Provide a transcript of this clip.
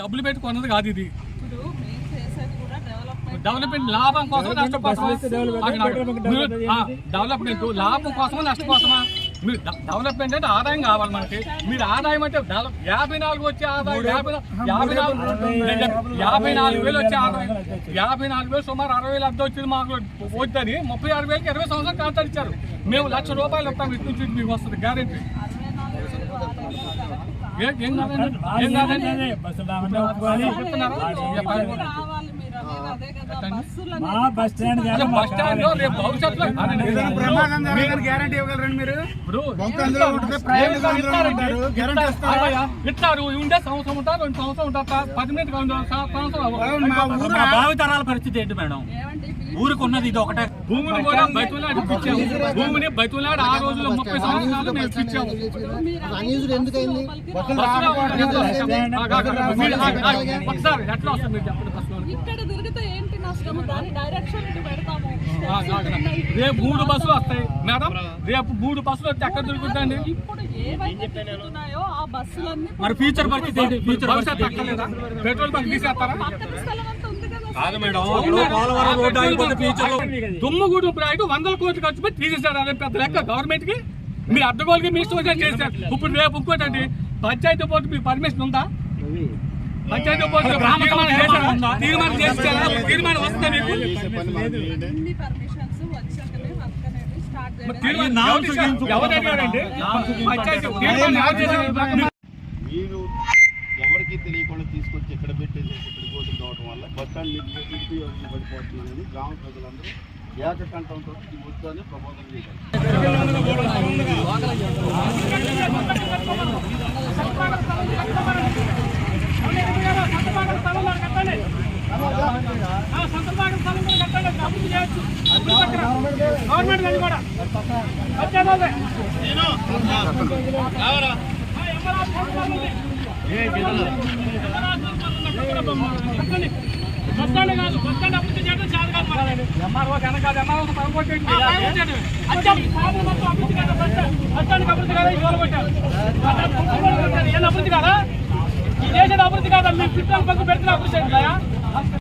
డబ్బులు పెట్టుకున్నది కాదు ఇది. డెవలప్మెంట్ లాభం కోసం నష్టం కోసమా? డెవలప్మెంట్ లాభం కోసమా నష్టం కోసమా? మీరు డెవలప్మెంట్ అంటే ఆదాయం కావాలి మనకి. మీరు ఆదాయం అంటే 54 వచ్చే ఆదాయం 54,000 వచ్చే ఆదాయం 54,000 సుమారు 60,000 అర్థం వచ్చింది మాకు వద్దని 36,000కి 20 సంవత్సరాలు కాంట్రాక్ట్ ఇచ్చారు. మేము ₹1,00,000 ఇస్తాం ఇటు నుంచి మీకు వస్తుంది గ్యారెంటీ. ఏం కాదండి ఇస్తారు. ఉండే సంవత్సరం ఉంటారు, 2 సంవత్సరం ఉంటారు, పర్మనెంట్ భావితరాల పరిస్థితి ఏంటి మేడం? ఊరికి ఉన్నది ఇది ఒకటే. భూమిని కూడా బయటలాడి ఇప్పించాము. భూమిని బయటలాడి ఆ రోజుల్లో 30 సంవత్సరాలు మేము ఇప్పించాము. ఒకసారి ఎట్లా వస్తుంది మీరు చెప్పండి. రేపు 3 బస్సులు వస్తాయి మేడం. రేపు 3 బస్సులు వస్తే ఎక్కడ దొరుకుతుందండి? మరి ఫ్యూచర్ పరిస్థితి ఏంటి? ఫ్యూచర్ భవిష్యత్తు ఎక్కలేదా? Petrol bunk తీసేస్తారా? కాదు మేడం, దుమ్ముగూడు ప్రాజెక్టు 100 కోట్లు ఖర్చు పెట్టి తీసేశారు. అదే పెద్ద లెక్క గవర్నమెంట్ కి. మీరు అడ్డగోలుగా మీ ఇష్టం చేశారు. ఇప్పుడు రేపు ఇంకోటండి, పంచాయతీ బోర్డు మీకు పర్మిషన్ ఉందా? పంచాయతీ బోర్డు తీర్మానం చేస్తారా? తీర్మానం వస్తే మీకు ఎవరు అడిగారండి? పంచాయతీ తీర్మానం ఎవరికి తెలియకుండా తీసుకొచ్చి ఎక్కడ పెట్టేసి ఇక్కడ కోట్లు కావడం వల్ల బస్ స్టాండ్ పడిపోతుందని గ్రామ ప్రజలందరూ ఏకకంఠంతో ఈ వద్దని ప్రబోధన చేశారు. బస్టాండ్ కాదు, బస్టాండ్ అభివృద్ధి చేయడం చాలా కాదు. అభివృద్ధి కాదా? ఈ దేశం అభివృద్ధి కాదా? మీరు పిల్లలు పక్క పెడుతున్న అభివృద్ధి